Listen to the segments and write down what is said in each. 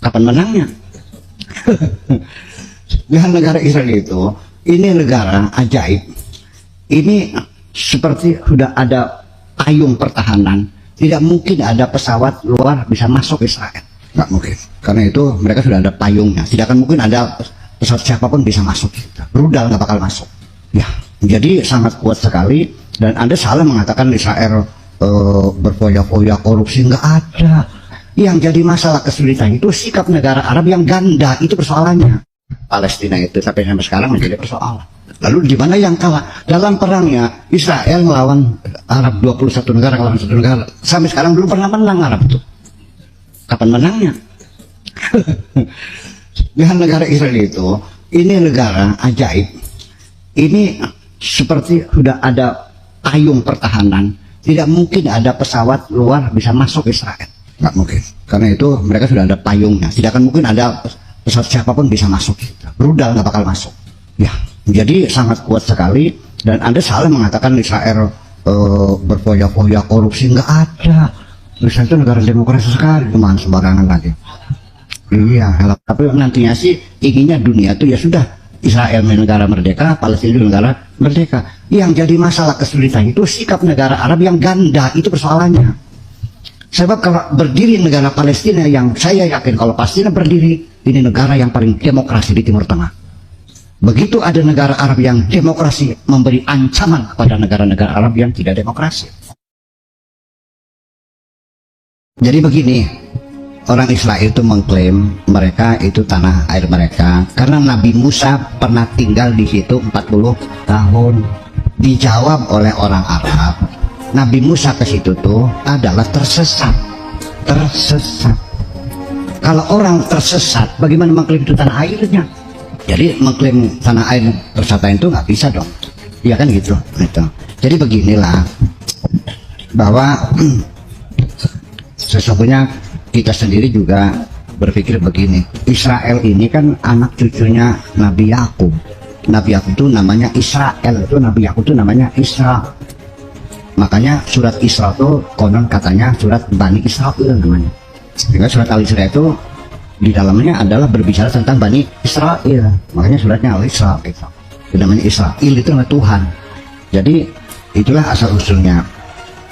Kapan menangnya? Dengan negara Israel itu, ini negara ajaib. Ini seperti sudah ada payung pertahanan. Tidak mungkin ada pesawat luar bisa masuk Israel. Nggak mungkin. Karena itu mereka sudah ada payungnya. Tidak akan mungkin ada pesawat siapapun bisa masuk. Rudal nggak bakal masuk. Ya, jadi sangat kuat sekali. Dan Anda salah mengatakan Israel berfoya-foya korupsi. Nggak ada. Yang jadi masalah kesulitan itu sikap negara Arab yang ganda. Itu persoalannya. Palestina itu sampai sekarang menjadi persoalan. Lalu di mana yang kalah? Dalam perangnya Israel melawan Arab 21 negara lawan 1 negara. Sampai sekarang belum pernah menang Arab itu. Kapan menangnya? Dengan negara Israel itu, ini negara ajaib. Ini seperti sudah ada payung pertahanan. Tidak mungkin ada pesawat luar bisa masuk Israel. Nggak mungkin. Karena itu mereka sudah ada payungnya. Tidak akan mungkin ada pesawat siapapun bisa masuk. Rudal nggak bakal masuk. Ya, jadi sangat kuat sekali. Dan Anda salah mengatakan Israel berfoya-foya korupsi. Nggak ada. Israel itu negara demokrasi sekali, cuman sembarangan lagi. Iya, tapi nantinya sih inginnya dunia itu ya sudah Israel negara merdeka, Palestina negara merdeka. Yang jadi masalah kesulitan itu sikap negara Arab yang ganda. Itu persoalannya. Sebab kalau berdiri negara Palestina, yang saya yakin kalau Palestina berdiri, ini negara yang paling demokrasi di Timur Tengah. Begitu ada negara Arab yang demokrasi memberi ancaman kepada negara-negara Arab yang tidak demokrasi. Jadi begini, orang Israel itu mengklaim mereka itu tanah air mereka karena Nabi Musa pernah tinggal di situ 40 tahun. Dijawab oleh orang Arab, Nabi Musa ke situ tuh adalah tersesat. Kalau orang tersesat, bagaimana mengklaim itu tanah airnya? Jadi mengklaim tanah air tersesat itu nggak bisa dong. Iya kan gitu. Jadi beginilah bahwa sesungguhnya kita sendiri juga berpikir begini. Israel ini kan anak cucunya Nabi Yakub. Nabi Yakub itu namanya Israel, itu Nabi Yakub itu namanya Isra. Makanya surat Isra itu konon katanya surat Bani Israel namanya. Sehingga surat Al-Isra itu di dalamnya adalah berbicara tentang Bani Israel. Makanya suratnya Al-Isra gitu. Itu namanya Israel, itu adalah Tuhan. Jadi itulah asal usulnya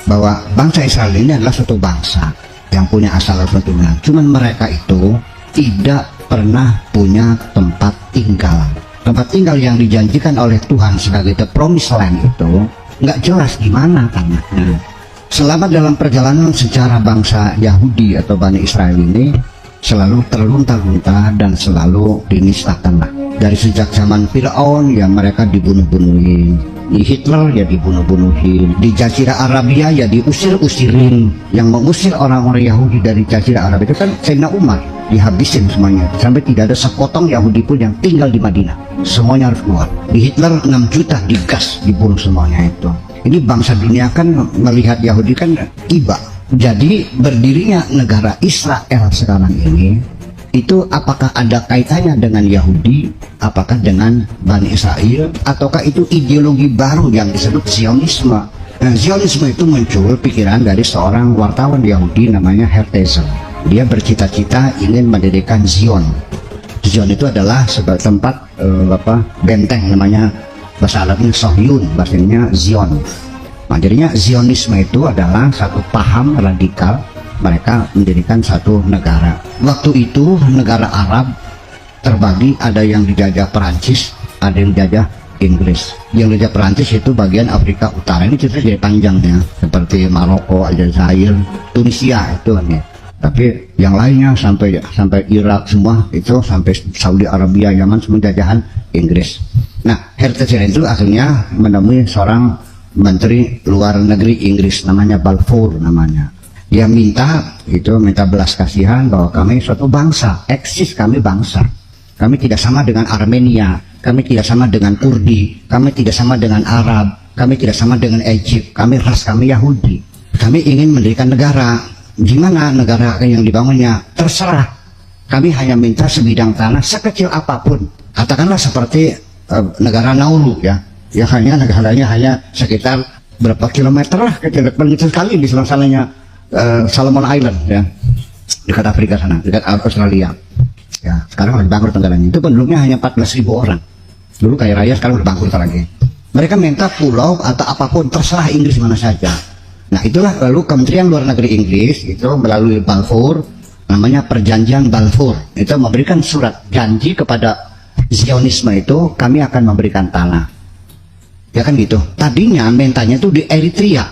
bahwa bangsa Israel ini adalah suatu bangsa yang punya asal usulnya. Cuman mereka itu tidak pernah punya tempat tinggal. Tempat tinggal yang dijanjikan oleh Tuhan sebagai the promised land itu nggak jelas gimana tanahnya. Selama dalam perjalanan secara bangsa Yahudi atau Bani Israel ini selalu terlunta-lunta dan selalu dinistakan lah. Dari sejak zaman Fir'aun ya mereka dibunuh-bunuhin, di Hitler ya dibunuh-bunuhin, di Jazirah Arabia ya diusir-usirin. Yang mengusir orang-orang Yahudi dari Jazirah Arab itu kan Sayyidina Umar, dihabisin semuanya sampai tidak ada sepotong Yahudi pun yang tinggal di Madinah. Semuanya harus keluar. Di Hitler 6 juta digas, dibunuh semuanya itu. Ini bangsa dunia kan melihat Yahudi kan iba. Jadi berdirinya negara Israel sekarang ini itu apakah ada kaitannya dengan Yahudi, apakah dengan Bani Israel, ataukah itu ideologi baru yang disebut Zionisme? Nah, Zionisme itu muncul pikiran dari seorang wartawan Yahudi namanya Herzl. Dia bercita-cita ingin mendirikan Zion. Zion itu adalah sebuah tempat benteng, namanya bahasa Arabnya Sohyun, bahasanya Zion. Nah, jadinya Zionisme itu adalah satu paham radikal mereka mendirikan satu negara. Waktu itu negara Arab terbagi, ada yang dijajah Perancis, ada yang dijajah Inggris. Yang dijajah Perancis itu bagian Afrika Utara. Ini cerita jadi panjangnya, seperti Maroko, Aljazair, Tunisia itu kan ya. Tapi yang lainnya sampai Irak semua itu, sampai Saudi Arabia, Yaman, semua jajahan Inggris. Nah, Herzl itu akhirnya menemui seorang menteri luar negeri Inggris namanya Balfour namanya. Dia minta belas kasihan bahwa kami suatu bangsa, eksis kami bangsa. Kami tidak sama dengan Armenia, kami tidak sama dengan Kurdi, kami tidak sama dengan Arab, kami tidak sama dengan Egypt, kami ras kami Yahudi. Kami ingin mendirikan negara. Gimana negara yang dibangunnya? Terserah. Kami hanya minta sebidang tanah sekecil apapun. Katakanlah seperti negara Nauru ya. Ya hanya negaranya hanya sekitar berapa kilometer lah, kecil sekali di selang-salangnya Solomon Island ya. dekat Afrika sana, dekat Australia. Ya, sekarang lagi bangkrut negaranya. Itu penduduknya hanya 14.000 orang. Dulu kaya raya, sekarang udah bangkrut lagi. Mereka minta pulau atau apapun terserah Inggris mana saja. Nah itulah lalu Kementerian Luar Negeri Inggris itu melalui Balfour, namanya Perjanjian Balfour, itu memberikan surat janji kepada Zionisme itu, kami akan memberikan tanah. Ya kan gitu. Tadinya mintanya itu di Eritrea.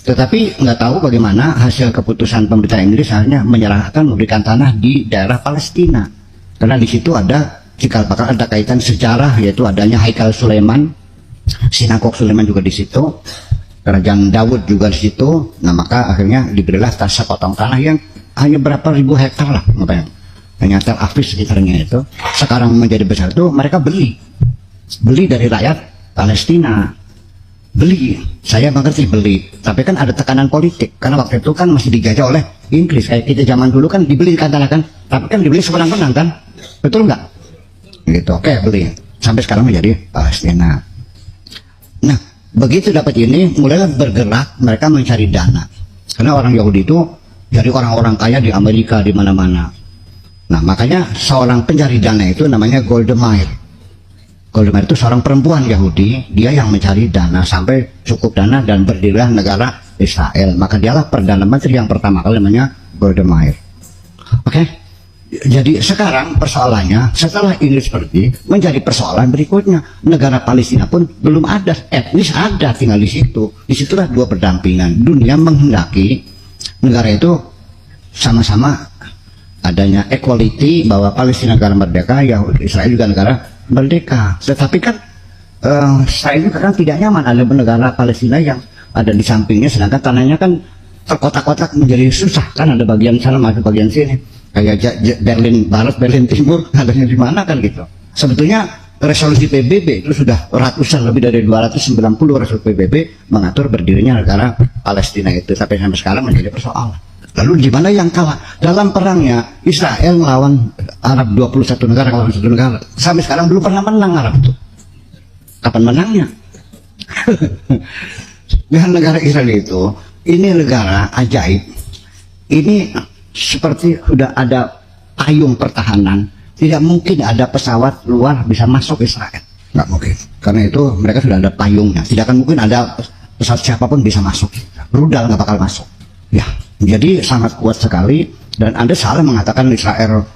Tetapi nggak tahu bagaimana hasil keputusan pemerintah Inggris hanya menyerahkan memberikan tanah di daerah Palestina. Karena di situ ada cikal bakal, ada kaitan sejarah, yaitu adanya Haikal Sulaiman, Sinagog Sulaiman juga di situ, Kerajaan Daud juga di situ. Nah maka akhirnya diberilah sepotong tanah yang hanya berapa ribu hektar lah, hanya Tel Aviv sekitarnya itu. Sekarang menjadi besar itu mereka beli dari rakyat Palestina. Beli, saya mengerti beli, tapi kan ada tekanan politik karena waktu itu kan masih dijajah oleh Inggris. Kayak kita zaman dulu kan dibeli katakan, tapi kan dibeli semenang-menang kan, betul nggak? Gitu, oke beli, sampai sekarang menjadi Palestina. Nah begitu dapat ini, mulai bergerak mereka mencari dana, karena orang Yahudi itu jadi orang-orang kaya di Amerika di mana-mana. Nah makanya seorang pencari dana itu namanya Golda Meir. Golda Meir itu seorang perempuan Yahudi, dia yang mencari dana sampai cukup dana dan berdirilah negara Israel. Maka dialah Perdana Menteri yang pertama kali namanya Golda Meir. Oke, jadi sekarang persoalannya setelah Inggris pergi menjadi persoalan berikutnya. Negara Palestina pun belum ada, etnis ada tinggal di situ. Disitulah dua berdampingan. Dunia menghendaki negara itu sama-sama adanya equality, bahwa Palestina negara merdeka, Yahudi Israel juga negara merdeka. Tetapi kan saya juga kan tidak nyaman ada negara Palestina yang ada di sampingnya, sedangkan tanahnya kan terkotak-kotak menjadi susah kan, ada bagian sana masuk bagian sini, kayak Berlin Barat, Berlin Timur, adanya di mana kan gitu. Sebetulnya resolusi PBB itu sudah ratusan, lebih dari 290 resolusi PBB mengatur berdirinya negara Palestina itu, sampai sekarang menjadi persoalan. Lalu di mana yang kalah? Dalam perangnya Israel melawan Arab 21 negara, melawan 1 negara. Sampai sekarang belum pernah menang Arab itu. Kapan menangnya? Dan negara Israel itu, ini negara ajaib. Ini seperti sudah ada payung pertahanan. Tidak mungkin ada pesawat luar bisa masuk Israel. Nggak mungkin. Karena itu mereka sudah ada payungnya. Tidak akan mungkin ada pesawat siapapun bisa masuk. Rudal nggak bakal masuk. Ya. Jadi sangat kuat sekali. Dan Anda salah mengatakan Israel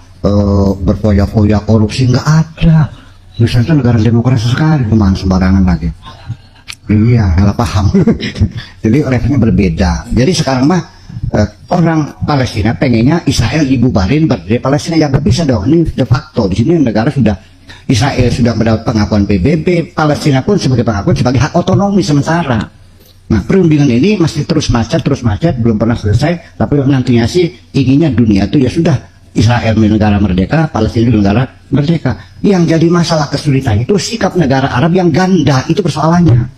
berfoya-foya korupsi, nggak ada. Israel itu negara demokrasi sekali, cuma sembarangan lagi. Iya, salah paham. Jadi levelnya berbeda. Jadi sekarang mah orang Palestina pengennya Israel dibubarin berdiri Palestina, yang nggak bisa dong. Ini de facto di sini negara sudah, Israel sudah mendapat pengakuan PBB, Palestina pun sebagai pengakuan sebagai hak otonomi sementara. Nah perundingan ini masih terus macet, belum pernah selesai. Tapi nantinya sih inginnya dunia itu ya sudah, Israel negara merdeka, Palestina negara merdeka. Yang jadi masalah kesulitan itu sikap negara Arab yang ganda, itu persoalannya.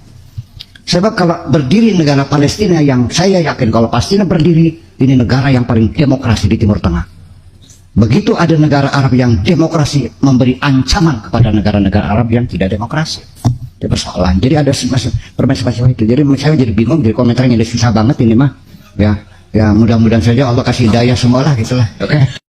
Sebab kalau berdiri negara Palestina, yang saya yakin kalau Palestina berdiri, ini negara yang paling demokrasi di Timur Tengah. Begitu ada negara Arab yang demokrasi memberi ancaman kepada negara-negara Arab yang tidak demokrasi. Itu persoalan. Jadi ada permasalahan itu. Jadi saya jadi bingung, jadi komentarnya jadi susah banget ini mah. Ya mudah-mudahan saja Allah kasih daya semua lah gitulah. Oke.